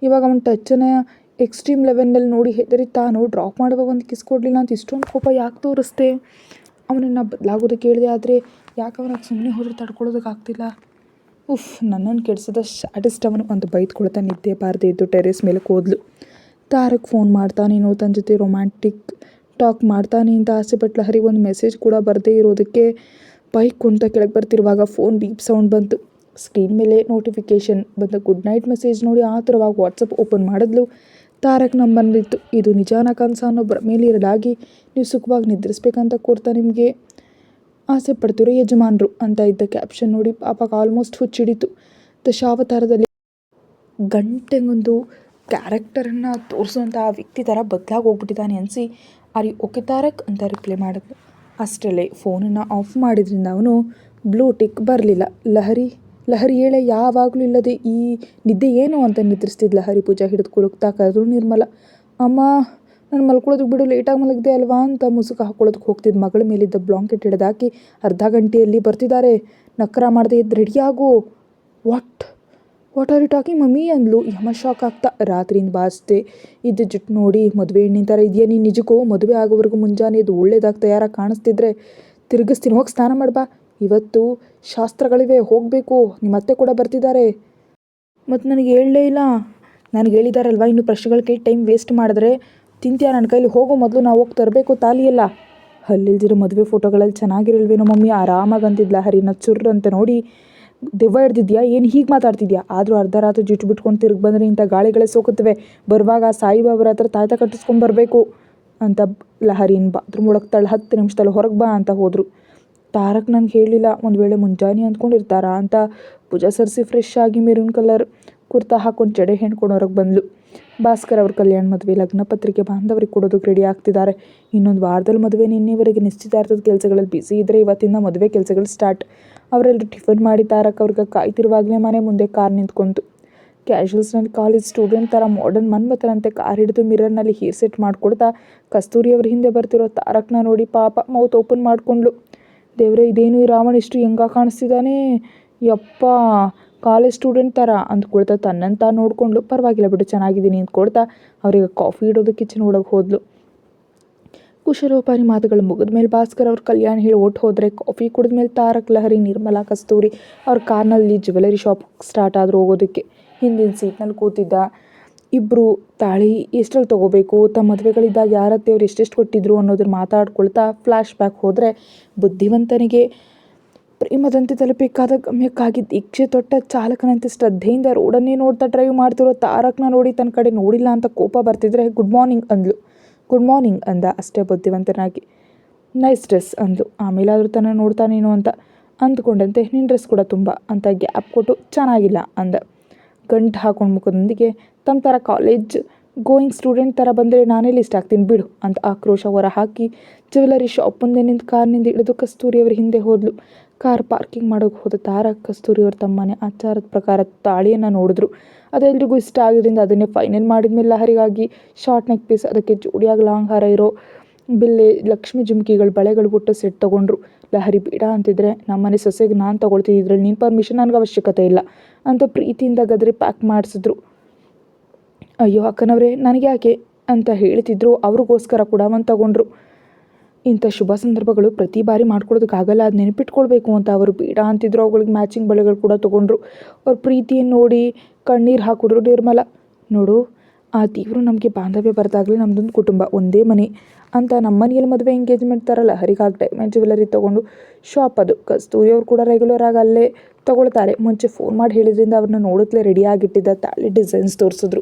ಇವಾಗ ಅವ್ನು ಟಚ್ಚನ್ನ ಎಕ್ಸ್ಟ್ರೀಮ್ ಲೆವೆಲ್ನಲ್ಲಿ ನೋಡಿ ಹೆದರಿ ತಾನು ಡ್ರಾಪ್ ಮಾಡುವಾಗ ಒಂದು ಕಿಸ್ ಕೊಡಲಿಲ್ಲ ಅಂತ ಇಷ್ಟೊಂದು ಕೋಪ ಯಾಕೆ ತೋರಿಸ್ತೆ? ಅವನನ್ನು ಬದಲಾಗೋದಕ್ಕೆ ಕೇಳಿದೆ, ಆದರೆ ಯಾಕೆ ಅವನಿಗೆ ಸುಮ್ಮನೆ ಹೋದ್ರೆ ತಡ್ಕೊಳ್ಳೋದಕ್ಕಾಗ್ತಿಲ್ಲ. ನನ್ನನ್ನು ಕೆಡಿಸಿದ ಶಾಟಿಸ್ಟ್ ಅವನು ಅಂತ ಬೈದ್ಕೊಳ್ತಾ ನಿದ್ದೆ ಬಾರದೆ ಇದ್ದು ಟೆರೇಸ್ ಮೇಲೆ ಹೋದ್ಲು. ತಾರಕ್ ಫೋನ್ ಮಾಡ್ತಾನೇನೋ, ತನ್ನ ಜೊತೆ ರೊಮ್ಯಾಂಟಿಕ್ ಟಾಕ್ ಮಾಡ್ತಾನೆ ಅಂತ ಆಸೆ ಪಟ್ಲ ಹರಿ. ಒಂದು ಮೆಸೇಜ್ ಕೂಡ ಬರದೇ ಇರೋದಕ್ಕೆ ಬೈಕ್ ಕುಂತ ಕೆಳಗೆ ಬರ್ತಿರುವಾಗ ಫೋನ್ ಬೀಪ್ ಸೌಂಡ್ ಬಂತು. ಸ್ಕ್ರೀನ್ ಮೇಲೆ ನೋಟಿಫಿಕೇಷನ್ ಬಂದ ಗುಡ್ ನೈಟ್ ಮೆಸೇಜ್ ನೋಡಿ ಆತುರವಾಗಿ ವಾಟ್ಸಪ್ ಓಪನ್ ಮಾಡಿದ್ಲು. ತಾರಕ್ ನಂಬರ್ ಬಂದಿತ್ತು. ಇದು ನಿಜಾನ ಕನಸ ಅನ್ನೋ ಮೇಲೆ ಇರಲಾಗಿ ನೀವು ಸುಖವಾಗಿ ನಿದ್ರಿಸ್ಬೇಕಂತ ಕೋರ್ತಾ ನಿಮಗೆ ಆಸೆ ಪಡ್ತಿರೋ ಯಜಮಾನರು ಅಂತ ಇದ್ದ ಕ್ಯಾಪ್ಷನ್ ನೋಡಿ ಪಾಪಕ್ಕೆ ಆಲ್ಮೋಸ್ಟ್ ಹುಚ್ಚಿಡಿತು. ದಶಾವತಾರದಲ್ಲಿ ಗಂಟೆಗೊಂದು ಕ್ಯಾರೆಕ್ಟರನ್ನು ತೋರಿಸುವಂಥ ಆ ವ್ಯಕ್ತಿ ಥರ ಬದಲಾಗಿ ಹೋಗ್ಬಿಟ್ಟಿದ್ದಾನೆ ಅನಿಸಿ ಆರ್ ಯು ಓಕೆ ತಾರಕ್ ಅಂತ ರಿಪ್ಲೈ ಮಾಡಿದ್ಲು. ಅಷ್ಟರಲ್ಲೇ ಫೋನನ್ನು ಆಫ್ ಮಾಡಿದ್ರಿಂದ ಅವನು ಬ್ಲೂ ಟಿಕ್ ಬರಲಿಲ್ಲ. ಲಹರಿ ಹೇಳೆ ಯಾವಾಗಲೂ ಇಲ್ಲದೆ ಈ ನಿದ್ದೆ ಏನು ಅಂತ ನಿದ್ರಿಸ್ತಿದ್ಲು. ಲಹರಿ ಪೂಜಾ ಹಿಡಿದು ಕುಳುಕ್ತಾ ಕರೆದ್ರು ನಿರ್ಮಲ. ಅಮ್ಮ ನಾನು ಮಲ್ಕೊಳ್ಳೋದಕ್ಕೆ ಬಿಡು, ಲೇಟಾಗಿ ಮಲಗಿದೆ ಅಲ್ವಾ ಅಂತ ಮುಸುಕು ಹಾಕೊಳ್ಳೋದಕ್ಕೆ ಹೋಗ್ತಿದ್ದು ಮಗಳ ಮೇಲಿದ್ದ ಬ್ಲಾಂಕೆಟ್ ಹಿಡಿದಾಕಿ ಅರ್ಧ ಗಂಟೆಯಲ್ಲಿ ಬರ್ತಿದ್ದಾರೆ, ನಕರ ಮಾಡದೆ ಎದ್ದು ರೆಡಿಯಾಗು. What are you talking mummy ಅಂದ್ಲು ಯಮ ಶಾಕ್ ಆಗ್ತಾ. ರಾತ್ರಿಯಿಂದ ಬಾಸ್ತೆ ಇದ್ದ ಜುಟ್ಟು ನೋಡಿ ಮದುವೆ ಹೆಣ್ಣಿನ ಥರ ಇದೆಯಾ ನೀನು? ನಿಜಕ್ಕೂ ಮದುವೆ ಆಗೋವರೆಗೂ ಮುಂಜಾನೆ ಇದು ಒಳ್ಳೇದಾಗಿ ತಯಾರಾಗಿ ಕಾಣಿಸ್ತಿದ್ರೆ ತಿರುಗಿಸ್ತೀನಿ, ಹೋಗಿ ಸ್ನಾನ ಮಾಡ್ಬಾ, ಇವತ್ತು ಶಾಸ್ತ್ರಗಳಿವೆ, ಹೋಗಬೇಕು, ನಿಮ್ಮ ಅತ್ತೆ ಕೂಡ ಬರ್ತಿದ್ದಾರೆ. ಮತ್ತು ನನಗೆ ಹೇಳಲೇ ಇಲ್ಲ. ನನಗೆ ಹೇಳಿದಾರಲ್ವ, ಇನ್ನು ಪ್ರಶ್ನೆಗಳ ಕೈ ಟೈಮ್ ವೇಸ್ಟ್ ಮಾಡಿದ್ರೆ ತಿಂತೀಯ ನನ್ನ ಕೈಲಿ, ಹೋಗೋ ಮೊದಲು ನಾವು ಹೋಗಿ ತರಬೇಕು ತಾಲಿಯೆಲ್ಲ. ಹಲ್ಲಿಲ್ದಿರೋ ಮದುವೆ ಫೋಟೋಗಳಲ್ಲಿ ಚೆನ್ನಾಗಿರಲ್ವೇನೋ ಮಮ್ಮಿ ಆರಾಮಾಗಿ ಅಂತಿದ್ಲ ಹರಿನ ಚುರ್ರ ಅಂತ ನೋಡಿ. ದೆವ್ವ ಹಿಡ್ದಿದ್ಯಾ ಏನು ಹೀಗೆ ಮಾತಾಡ್ತಿದ್ಯಾ? ಆದರೂ ಅರ್ಧ ರಾತ್ರಿ ಜುಟ್ಟು ಬಿಟ್ಕೊಂಡು ತಿರುಗಿ ಬಂದರೆ ಇಂಥ ಗಾಳಿಗಳೇ ಸೋಕುತ್ತವೆ. ಬರುವಾಗ ಸಾಯಿಬಾಬ್ರ ಹತ್ರ ತಾಯ್ತ ಕಟ್ಟಿಸ್ಕೊಂಬರ್ಬೇಕು ಅಂತ ಲಹರಿನ ಬಾತ್ರೂಮ್ ಒಳಗೆ 10 ನಿಮಿಷದಲ್ಲಿ ಹೊರಗೆ ಬಾ ಅಂತ ಹೋದರು. ತಾರಕ್ ನನಗೆ ಹೇಳಿಲ್ಲ. ಒಂದು ವೇಳೆ ಮುಂಜಾನೆ ಅಂದ್ಕೊಂಡಿರ್ತಾರಾ ಅಂತ ಪೂಜಾ ಸರಿಸಿ ಫ್ರೆಶ್ ಆಗಿ ಮೆರೂನ್ ಕಲರ್ ಕುರ್ತಾ ಹಾಕೊಂಡು ಜಡೆ ಹೆಣ್ಕೊಂಡು ಹೊರಗೆ ಬಂದಳು. ಭಾಸ್ಕರ್ ಅವ್ರ ಕಲ್ಯಾಣ ಮದುವೆ ಲಗ್ನ ಪತ್ರಿಕೆ ಬಾಂಧವರಿಗೆ ಕೊಡೋದಕ್ಕೆ ರೆಡಿ ಆಗ್ತಿದ್ದಾರೆ. ಇನ್ನೊಂದು ವಾರದಲ್ಲಿ ಮದುವೆ. ನಿನ್ನೆವರೆಗೆ ನಿಶ್ಚಿತಾರ್ಥದ ಕೆಲಸಗಳಲ್ಲಿ ಬ್ಯುಸಿ ಇದ್ದರೆ ಇವತ್ತಿಂದ ಮದುವೆ ಕೆಲಸಗಳು ಸ್ಟಾರ್ಟ್. ಅವರೆಲ್ಲರೂ ಟಿಫನ್ ಮಾಡಿ ತಾರಕ್ ಅವ್ರಿಗೆ ಕಾಯ್ತಿರುವಾಗಲೇ ಮನೆ ಮುಂದೆ ಕಾರ್ ನಿಂತ್ಕೊಂತು. ಕ್ಯಾಶುವಲ್ಸ್ನಲ್ಲಿ ಕಾಲೇಜ್ ಸ್ಟೂಡೆಂಟ್ ಥರ ಮಾಡರ್ನ್ ಮನ್ಮಥನಂತೆ ಕಾರ್ ಹಿಡಿದು ಮಿರರ್ನಲ್ಲಿ ಹೇರ್ ಸೆಟ್ ಮಾಡಿಕೊಡ್ತಾ ಕಸ್ತೂರಿ ಅವ್ರ ಹಿಂದೆ ಬರ್ತಿರೋ ತಾರಕ್ನ ನೋಡಿ ಪಾಪ ಮೌತ್ ಓಪನ್ ಮಾಡಿಕೊಂಡ್ಳು. ದೇವ್ರೆ, ಇದೇನು ಈ ರಾವಣ ಇಷ್ಟು ಹೆಂಗ ಕಾಣಿಸ್ತಿದ್ದಾನೆ, ಯಪ್ಪ ಕಾಲೇಜ್ ಸ್ಟೂಡೆಂಟ್ ಥರ ಅಂದ್ಕೊಳ್ತಾ ತನ್ನಂತ ನೋಡಿಕೊಂಡ್ಳು. ಪರವಾಗಿಲ್ಲ ಬಿಡು, ಚೆನ್ನಾಗಿದ್ದೀನಿ ಅಂದ್ಕೊಳ್ತಾ ಅವ್ರಿಗೆ ಕಾಫಿ ಇಡೋದು ಕಿಚನ್ ಒಳಗೆ ಹೋದ್ಲು. ಕುಶಲೋಪಾರಿ ಮಾತುಗಳು ಮುಗಿದ ಮೇಲೆ ಭಾಸ್ಕರ್ ಅವ್ರ ಕಲ್ಯಾಣ ಹೇಳಿ ಒಟ್ಟು ಹೋದರೆ ಕಾಫಿ ಕುಡಿದ ಮೇಲೆ ತಾರಕ್, ಲಹರಿ, ನಿರ್ಮಲಾ, ಕಸ್ತೂರಿ ಅವ್ರ ಕಾರ್ನಲ್ಲಿ ಜ್ಯುವೆಲರಿ ಶಾಪ್ ಸ್ಟಾರ್ಟ್ ಆದರೂ ಹೋಗೋದಕ್ಕೆ. ಹಿಂದಿನ ಸೀಟ್ನಲ್ಲಿ ಕೂತಿದ್ದ ಇಬ್ಬರು ತಾಳಿ ಎಷ್ಟರಲ್ಲಿ ತೊಗೋಬೇಕು, ತಮ್ಮ ಮದುವೆಗಳಿದ್ದಾಗ ಯಾರತ್ತೆಯವ್ರು ಎಷ್ಟೆಷ್ಟು ಕೊಟ್ಟಿದ್ರು ಅನ್ನೋದನ್ನು ಮಾತಾಡ್ಕೊಳ್ತಾ ಫ್ಲ್ಯಾಶ್ ಬ್ಯಾಕ್ ಹೋದರೆ ಬುದ್ಧಿವಂತನಿಗೆ ಪ್ರೇಮದಂತೆ ತಲುಪಬೇಕಾದ ಗಮ್ಯಕ್ಕಾಗಿ ದೀಕ್ಷೆ ತೊಟ್ಟ ಚಾಲಕನಂತೆ ಶ್ರದ್ಧೆಯಿಂದ ರೋಡನ್ನೇ ನೋಡ್ತಾ ಡ್ರೈವ್ ಮಾಡ್ತಿರೋ ತಾರಕ್ನ ನೋಡಿ ತನ್ನ ಕಡೆ ನೋಡಿಲ್ಲ ಅಂತ ಕೋಪ ಬರ್ತಿದ್ರೆ ಗುಡ್ ಮಾರ್ನಿಂಗ್ ಅಂದ್ಲು. ಗುಡ್ ಮಾರ್ನಿಂಗ್ ಅಂದ ಅಷ್ಟೇ ಬುದ್ಧಿವಂತನಾಗಿ. ನೈಸ್ ಡ್ರೆಸ್ ಅಂದ್ಲು. ಆಮೇಲಾದರೂ ತನ್ನ ನೋಡ್ತಾನೇನೋ ಅಂತ ಅಂದ್ಕೊಂಡಂತೆ ನಿನ್ನ ಡ್ರೆಸ್ ಕೂಡ ತುಂಬ ಅಂತ ಗ್ಯಾಪ್ ಕೊಟ್ಟು ಚೆನ್ನಾಗಿಲ್ಲ ಅಂದ. ಗಂಟು ಹಾಕೊಂಡು ಮುಖದೊಂದಿಗೆ ತಮ್ಮ ಥರ ಕಾಲೇಜ್ ಗೋಯಿಂಗ್ ಸ್ಟೂಡೆಂಟ್ ಥರ ಬಂದರೆ ನಾನೇ ಲಿಸ್ಟ್ ಆಗ್ತೀನಿ ಬಿಡು ಅಂತ ಆಕ್ರೋಶ ಹೊರ ಹಾಕಿ ಜ್ಯುವೆಲರಿ ಶಾಪ್ ಮುಂದೆ ನಿಂತು ಕಾರ್ನಿಂದ ಇಳಿದು ಕಸ್ತೂರಿ ಅವ್ರ ಹಿಂದೆ ಹೋದ್ಲು. ಕಾರ್ ಪಾರ್ಕಿಂಗ್ ಮಾಡೋಕೆ ಹೋದ ತಾರಕ್ ಕಸ್ತೂರಿ ಅವ್ರ ತಮ್ಮನೆ ಆಚಾರದ ಪ್ರಕಾರ ತಾಳಿಯನ್ನು ನೋಡಿದ್ರು. ಅದೆಲ್ರಿಗೂ ಇಷ್ಟ ಆಗಿದ್ದರಿಂದ ಅದನ್ನೇ ಫೈನಲ್ ಮಾಡಿದ್ಮೇಲೆ ಲಹರಿಗಾಗಿ ಶಾರ್ಟ್ ನೆಕ್ ಪೀಸ್, ಅದಕ್ಕೆ ಜೋಡಿಯಾಗಿ ಲಾಂಗ್ ಹಾರ ಇರೋ ಬಿಲ್ಲೆ ಲಕ್ಷ್ಮಿ ಜುಮ್ಕಿಗಳು ಬಳೆಗಳು ಬಿಟ್ಟು ಸೆಟ್ ತೊಗೊಂಡ್ರು. ಲಹರಿ ಬೇಡ ಅಂತಿದ್ರೆ ನಮ್ಮನೆ ಸೊಸೆಗೆ ನಾನು ತೊಗೊಳ್ತೀನಿ, ಇದ್ರಲ್ಲಿ ನಿನ್ನ ಪರ್ಮಿಷನ್ ನನಗೆ ಅವಶ್ಯಕತೆ ಇಲ್ಲ ಅಂತ ಪ್ರೀತಿಯಿಂದ ಗದರಿ ಪ್ಯಾಕ್ ಮಾಡಿಸಿದ್ರು. ಅಯ್ಯೋ ಅಕ್ಕನವ್ರೆ ನನಗೆ ಯಾಕೆ ಅಂತ ಹೇಳ್ತಿದ್ರು. ಅವ್ರಿಗೋಸ್ಕರ ಕೂಡ ಒಂದು ತಗೊಂಡ್ರು. ಇಂಥ ಶುಭ ಸಂದರ್ಭಗಳು ಪ್ರತಿ ಬಾರಿ ಮಾಡ್ಕೊಳ್ಳೋದಕ್ಕಾಗಲ್ಲ, ಅದು ನೆನಪಿಟ್ಕೊಳ್ಬೇಕು ಅಂತ ಅವರು ಬೇಡ ಅಂತಿದ್ರು. ಅವುಗಳಿಗೆ ಮ್ಯಾಚಿಂಗ್ ಬಳೆಗಳು ಕೂಡ ತೊಗೊಂಡ್ರು. ಅವ್ರ ಪ್ರೀತಿಯನ್ನು ನೋಡಿ ಕಣ್ಣೀರು ಹಾಕಿದ್ರು ನಿರ್ಮಲ. ನೋಡು, ಆ ದೇವರು ನಮಗೆ ಬಾಂಧವ್ಯ ಬರ್ದಾಗಲೇ ನಮ್ಮದೊಂದು ಕುಟುಂಬ, ಒಂದೇ ಮನೆ ಅಂತ ನಮ್ಮ ಮನೆಯಲ್ಲಿ ಮದುವೆ ಎಂಗೇಜ್ಮೆಂಟ್ ಥರಲ್ಲ ಹರಿಗಾಗಿ ಡೈಮಂಡ್ ಜ್ಯುವೆಲರಿ ತೊಗೊಂಡು ಶಾಪ್ ಅದು. ಕಸ್ತೂರಿ ಅವ್ರು ಕೂಡ ರೆಗ್ಯುಲರ್ ಆಗಿ ಅಲ್ಲೇ ತೊಗೊಳ್ತಾರೆ. ಮುಂಚೆ ಫೋನ್ ಮಾಡಿ ಹೇಳಿದ್ರಿಂದ ಅವ್ರನ್ನ ನೋಡುತ್ತಲೇ ರೆಡಿಯಾಗಿಟ್ಟಿದ್ದ ತಾಳಿ ಡಿಸೈನ್ಸ್ ತೋರಿಸಿದ್ರು.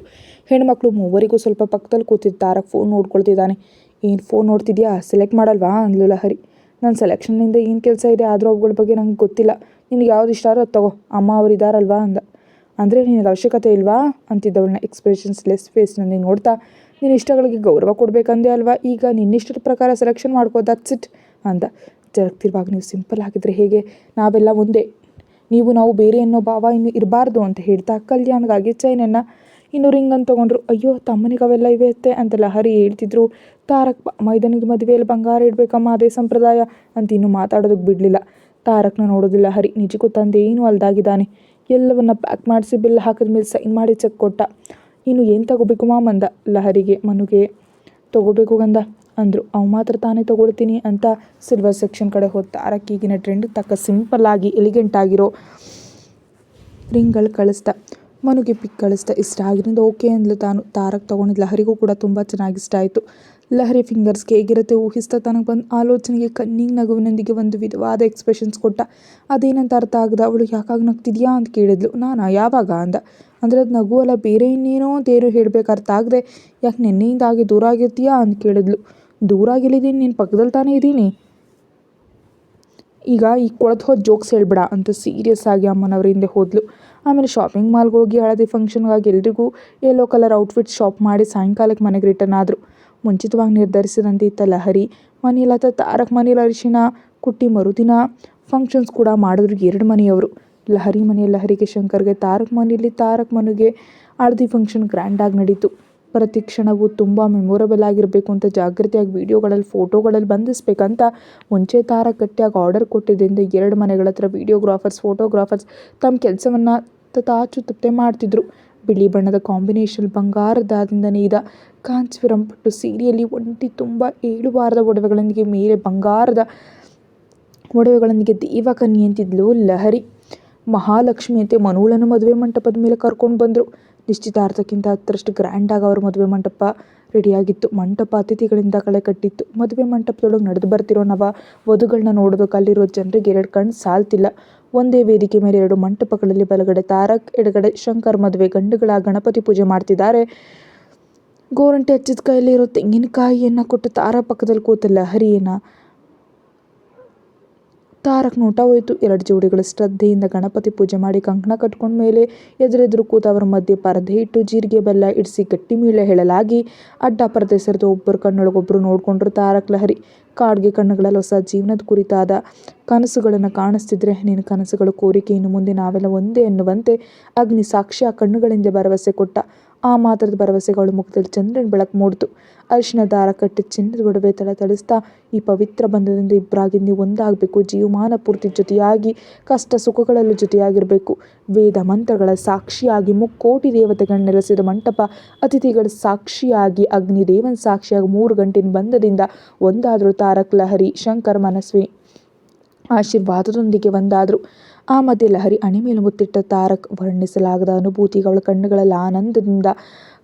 ಹೆಣ್ಮಕ್ಳು ಮೂವರಿಗೂ ಸ್ವಲ್ಪ ಪಕ್ಕದಲ್ಲಿ ಕೂತಿದ್ದು ತಾರಕ್ ಫೋನ್ ನೋಡ್ಕೊಳ್ತಿದ್ದಾನೆ. ಏನು ಫೋನ್ ನೋಡ್ತಿದ್ಯಾ, ಸೆಲೆಕ್ಟ್ ಮಾಡಲ್ವಾ ಅಂದ್ಲು ಲಹರಿ. ನನ್ನ ಸೆಲೆಕ್ಷನ್ನಿಂದ ಏನು ಕೆಲಸ ಇದೆ, ಆದರೂ ಅವುಗಳ ಬಗ್ಗೆ ನಂಗೆ ಗೊತ್ತಿಲ್ಲ, ನಿನಗೆ ಯಾವ್ದು ಇಷ್ಟ ಆರೋ ಅದು ತಗೋ, ಅಮ್ಮ ಅವ್ರು ಇದ್ದಾರಲ್ವಾ ಅಂದ. ಅಂದರೆ ನಿನಗೆ ಅವಶ್ಯಕತೆ ಇಲ್ವಾ ಅಂತಿದ್ದವಳನ್ನ ಎಕ್ಸ್ಪ್ರೆಷನ್ಸ್ ಲೆಸ್ ಫೇಸ್ನಲ್ಲಿ ನೋಡ್ತಾ, ನಿನ್ನ ಇಷ್ಟಗಳಿಗೆ ಗೌರವ ಕೊಡಬೇಕಂದೆ ಅಲ್ವಾ, ಈಗ ನಿನ್ನಿಷ್ಟದ ಪ್ರಕಾರ ಸೆಲೆಕ್ಷನ್ ಮಾಡ್ಕೋ, ದಟ್ಸ್ ಇಟ್ ಅಂದ. ಜರುಗ್ತಿರುವಾಗ ನೀವು ಸಿಂಪಲ್ ಆಗಿದ್ರೆ ಹೇಗೆ, ನಾವೆಲ್ಲ ಒಂದೇ, ನಾವು ಬೇರೆ ಅನ್ನೋ ಭಾವ ಇನ್ನು ಇರಬಾರ್ದು ಅಂತ ಹೇಳ್ತಾ ಕಲ್ಯಾಣ್ಗಾಗಿ ಚೈನನ್ನು ಇನ್ನು ರಿಂಗನ್ನು ತೊಗೊಂಡ್ರು. ಅಯ್ಯೋ ತಮ್ಮನಿಗೆ ಅವೆಲ್ಲ ಇವೆತ್ತೆ ಅಂತ ಲಹರಿ ಹೇಳ್ತಿದ್ರು. ತಾರಕ್ ಮೈದನಿಗೆ ಮದುವೆಯಲ್ಲಿ ಬಂಗಾರ ಇಡಬೇಕಮ್ಮ, ಅದೇ ಸಂಪ್ರದಾಯ ಅಂತ ಇನ್ನೂ ಮಾತಾಡೋದಕ್ಕೆ ಬಿಡಲಿಲ್ಲ. ತಾರಕ್ನ ನೋಡೋದಿಲ್ಲ ಹರಿ, ನಿಜಕ್ಕೂ ತಂದೆ ಏನೂ ಅಲ್ದಾಗಿದ್ದಾನೆ. ಎಲ್ಲವನ್ನ ಪ್ಯಾಕ್ ಮಾಡಿಸಿ ಬಿಲ್ ಹಾಕಿದ್ಮೇಲೆ ಸೈನ್ ಮಾಡಿ ಚೆಕ್ ಕೊಟ್ಟ. ಇನ್ನು ಏನು ತಗೋಬೇಕು ಮಾಮಂದ ಲಹರಿಗೆ. ಮನುಗೆ ತೊಗೋಬೇಕು ಗಂದ ಅಂದರು. ಅವು ಮಾತ್ರ ತಾನೇ ತೊಗೊಳ್ತೀನಿ ಅಂತ ಸಿಲ್ವರ್ ಸೆಕ್ಷನ್ ಕಡೆ ಹೋದ ತಾರಕ್ ಈಗಿನ ಟ್ರೆಂಡ್ ತಕ್ಕ ಸಿಂಪಲ್ ಆಗಿ ಎಲಿಗೆಂಟ್ ಆಗಿರೋ ರಿಂಗ್ಗಳು ಕಳಿಸ್ದ. ಮನುಗೆ ಪಿಕ್ ಕಳಿಸ್ದ. ಇಷ್ಟ ಆಗಿರೋದು ಓಕೆ ಅಂದ್ಲು ತಾನು. ತಾರಕ್ ತೊಗೊಂಡಿದ್ದು ಲಹರಿಗೂ ಕೂಡ ತುಂಬ ಚೆನ್ನಾಗಿ ಇಷ್ಟ ಆಯಿತು. ಲಹರಿ ಫಿಂಗರ್ಸ್ಗೆ ಹೇಗಿರುತ್ತೆ ಊಹಿಸ್ತಾ ತನಗೆ ಬಂದ ಆಲೋಚನೆಗೆ ಕಣ್ಣಿಗೆ ನಗುವಿನೊಂದಿಗೆ ಒಂದು ವಿಧವಾದ ಎಕ್ಸ್ಪ್ರೆಷನ್ಸ್ ಕೊಟ್ಟ. ಅದೇನಂತ ಅರ್ಥ ಆಗದ ಅವಳು ಯಾಕಾಗಿ ನಗ್ತಿದ್ಯಾ ಅಂತ ಕೇಳಿದ್ಲು. ನಾನಾ ಯಾವಾಗ ಅಂದ. ಅಂದರೆ ಅದು ನಗು ಅಲ್ಲ, ಬೇರೆ ಇನ್ನೇನೋ ಅಂತೇನು ಹೇಳಬೇಕು ಅರ್ಥ ಆಗದೆ, ಯಾಕೆ ನಿನ್ನೆಯಿಂದ ಹಾಗೆ ದೂರ ಆಗಿರ್ತೀಯಾ ಅಂತ ಕೇಳಿದ್ಲು. ದೂರ ಆಗಿಲ್ಲಿದ್ದೀನಿ, ನಿನ್ನ ಪಕ್ಕದಲ್ಲಿ ತಾನೇ ಇದ್ದೀನಿ, ಈಗ ಕೊಳತು ಹೋದ ಜೋಕ್ಸ್ ಹೇಳ್ಬೇಡ ಅಂತ ಸೀರಿಯಸ್ ಆಗಿ ಅಮ್ಮನವ್ರ ಹಿಂದೆ ಹೋದ್ಲು. ಆಮೇಲೆ ಶಾಪಿಂಗ್ ಮಾಲ್ಗೆ ಹೋಗಿ ಹಳದಿ ಫಂಕ್ಷನ್ಗಾಗಿ ಎಲ್ರಿಗೂ ಯೆಲ್ಲೋ ಕಲರ್ ಔಟ್ಫಿಟ್ ಶಾಪ್ ಮಾಡಿ ಸಾಯಂಕಾಲಕ್ಕೆ ಮನೆಗೆ ರಿಟರ್ನ್ ಆದರು. ಮುಂಚಿತವಾಗಿ ನಿರ್ಧರಿಸಿದಂತೆ ಇತ್ತ ಲಹರಿ. ಮನೆಯಲ್ಲತ್ತ ತಾರಕ್ ಮನೇಲಿ ಅರಿಶಿನ ಕುಟ್ಟಿ ಮರುದಿನ ಫಂಕ್ಷನ್ಸ್ ಕೂಡ ಮಾಡಿದ್ರು 2 ಮನೆಯವರು. ಲಹರಿ ಮನೆಯಲ್ಲಿ ಲಹರಿಗೆ ಶಂಕರ್ಗೆ, ತಾರಕ್ ಮನೆಯಲ್ಲಿ ತಾರಕ್ ಮನುಗೆ ಹಳದಿ ಫಂಕ್ಷನ್ ಗ್ರ್ಯಾಂಡಾಗಿ ನಡೀತು. ಪ್ರತಿ ಕ್ಷಣವೂ ತುಂಬ ಮೆಮೊರಬಲ್ ಆಗಿರಬೇಕು ಅಂತ ಜಾಗ್ರತೆಯಾಗಿ ವೀಡಿಯೋಗಳಲ್ಲಿ ಫೋಟೋಗಳಲ್ಲಿ ಬಂಧಿಸ್ಬೇಕಂತ ಮುಂಚೆ ತಾರಕ್ ಗಟ್ಟಿಯಾಗಿ ಆರ್ಡರ್ ಕೊಟ್ಟಿದ್ದರಿಂದ 2 ಮನೆಗಳ ಹತ್ರ ವೀಡಿಯೋಗ್ರಾಫರ್ಸ್ ಫೋಟೋಗ್ರಾಫರ್ಸ್ ತಮ್ಮ ಕೆಲಸವನ್ನು ತಾಚು ತಪ್ಪೆ ಮಾಡ್ತಿದ್ರು. ಬಿಳಿ ಬಣ್ಣದ ಕಾಂಬಿನೇಷನ್ ಬಂಗಾರದಿಂದ ನೇಯ್ದ ಕಾಂಚೀವರಂ ಪಟ್ಟು ಸೀರೆಯಲ್ಲಿ ಒಂಟಿ ತುಂಬ 7 ವಾರದ ಒಡವೆಗಳೊಂದಿಗೆ ಮೇಲೆ ಬಂಗಾರದ ಒಡವೆಗಳೊಂದಿಗೆ ದೇವಕನ್ಯೆ ಅಂತಿದ್ಲು ಲಹರಿ. ಮಹಾಲಕ್ಷ್ಮಿಯಂತೆ ಮನುಳನ್ನು ಮದುವೆ ಮಂಟಪದ ಮೇಲೆ ಕರ್ಕೊಂಡು ಬಂದರು. ನಿಶ್ಚಿತಾರ್ಥಕ್ಕಿಂತ 10ರಷ್ಟು ಗ್ರ್ಯಾಂಡಾಗಿ ಅವ್ರ ಮದುವೆ ಮಂಟಪ ರೆಡಿಯಾಗಿತ್ತು. ಮಂಟಪ ಅತಿಥಿಗಳಿಂದ ಕಳೆ ಕಟ್ಟಿತ್ತು. ಮದುವೆ ಮಂಟಪದೊಳಗೆ ನಡೆದು ಬರ್ತಿರೋ ವಧುಗಳನ್ನ ನೋಡೋದಕ್ಕೆ ಅಲ್ಲಿರೋ ಜನರಿಗೆ 2 ಕಣ್ಣು ಸಾಲ್ತಿಲ್ಲ. ಒಂದೇ ವೇದಿಕೆ ಮೇಲೆ 2 ಮಂಟಪಗಳಲ್ಲಿ ಬಲಗಡೆ ತಾರಕ್, ಎಡಗಡೆ ಶಂಕರ್ ಮದುವೆ ಗಂಡುಗಳ ಗಣಪತಿ ಪೂಜೆ ಮಾಡ್ತಿದ್ದಾರೆ. ಗೋರಂಟಿ ಹಚ್ಚಿದ ಕೈಯಲ್ಲಿರೋ ತೆಂಗಿನಕಾಯಿಯನ್ನು ಕೊಟ್ಟು ತಾರ ಪಕ್ಕದಲ್ಲಿ ಕೂತ ಲಹರಿಯನ್ನು ತಾರಕ್ ನೋಟ ಹೋಯಿತು. 2 ಜೋಡಿಗಳು ಶ್ರದ್ಧೆಯಿಂದ ಗಣಪತಿ ಪೂಜೆ ಮಾಡಿ ಕಂಕಣ ಕಟ್ಕೊಂಡ ಮೇಲೆ ಎದುರೆದುರು ಕೂತ ಅವರ ಮಧ್ಯೆ ಪರದೆ ಇಟ್ಟು ಜೀರಿಗೆ ಬೆಲ್ಲ ಇಡಿಸಿ ಗಟ್ಟಿ ಮೀಳೆ ಹೇಳಲಾಗಿ ಅಡ್ಡ ಪರದೆ ಸರಿದು ಒಬ್ಬರು ಕಣ್ಣೊಳಗೊಬ್ಬರು ನೋಡಿಕೊಂಡ್ರು ತಾರಕ್ ಲಹರಿ. ಕಾಡ್ಗೆ ಕಣ್ಣುಗಳಲ್ಲಿ ಹೊಸ ಜೀವನದ ಕುರಿತಾದ ಕನಸುಗಳನ್ನು ಕಾಣಿಸ್ತಿದ್ರೆ, ನಿನ್ನ ಕನಸುಗಳು ಕೋರಿಕೆ, ಇನ್ನು ಮುಂದೆ ನಾವೆಲ್ಲ ಒಂದೇ ಎನ್ನುವಂತೆ ಅಗ್ನಿ ಸಾಕ್ಷಿ ಆ ಕಣ್ಣುಗಳಿಂದ ಭರವಸೆ ಕೊಟ್ಟ. ಆ ಮಾತ್ರದ ಭರವಸೆಗಳು ಮುಖದಲ್ಲಿ ಚಂದ್ರನ ಬೆಳಕು ಮೂಡಿತು. ಅರಿಶಿನ ದಾರ ಕಟ್ಟಿ ಚಿನ್ನದ ಒಡವೆ ತಳಿಸ್ತಾ, ಈ ಪವಿತ್ರ ಬಂಧದಿಂದ ಇಬ್ಬರಾಗಿ ನೀವು ಒಂದಾಗಬೇಕು, ಜೀವಮಾನ ಪೂರ್ತಿ ಜೊತೆಯಾಗಿ ಕಷ್ಟ ಸುಖಗಳಲ್ಲೂ ಜೊತೆಯಾಗಿರಬೇಕು. ವೇದ ಮಂತ್ರಗಳ ಸಾಕ್ಷಿಯಾಗಿ 3 ದೇವತೆಗಳು ನೆಲೆಸಿದ ಮಂಟಪ, ಅತಿಥಿಗಳ ಸಾಕ್ಷಿಯಾಗಿ ಅಗ್ನಿದೇವನ ಸಾಕ್ಷಿಯಾಗಿ 3 ಗಂಟಿನ ಬಂಧದಿಂದ ಒಂದಾದರೂ ತಾರಕ್ ಲಹರಿ ಶಂಕರ್ ಮನಸ್ವಿ ಆಶೀರ್ವಾದದೊಂದಿಗೆ ಒಂದಾದರು. ಆ ಮಧ್ಯೆ ಲಹರಿ ಹಣೆ ಮೇಲೆ ಮುತ್ತಿಟ್ಟ ತಾರಕ್. ವರ್ಣಿಸಲಾಗದ ಅನುಭೂತಿಗೆ ಅವಳ ಕಣ್ಣುಗಳಲ್ಲಿ ಆನಂದದಿಂದ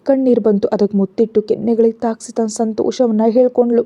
ಕಣ್ಣೀರು ಬಂತು. ಅದಕ್ಕೆ ಮುತ್ತಿಟ್ಟು ಕೆನ್ನೆಗಳಿಗೆ ತಾಕ್ಸಿ ತನ್ನ ಸಂತೋಷವನ್ನು ಹೇಳ್ಕೊಂಡ್ಳು.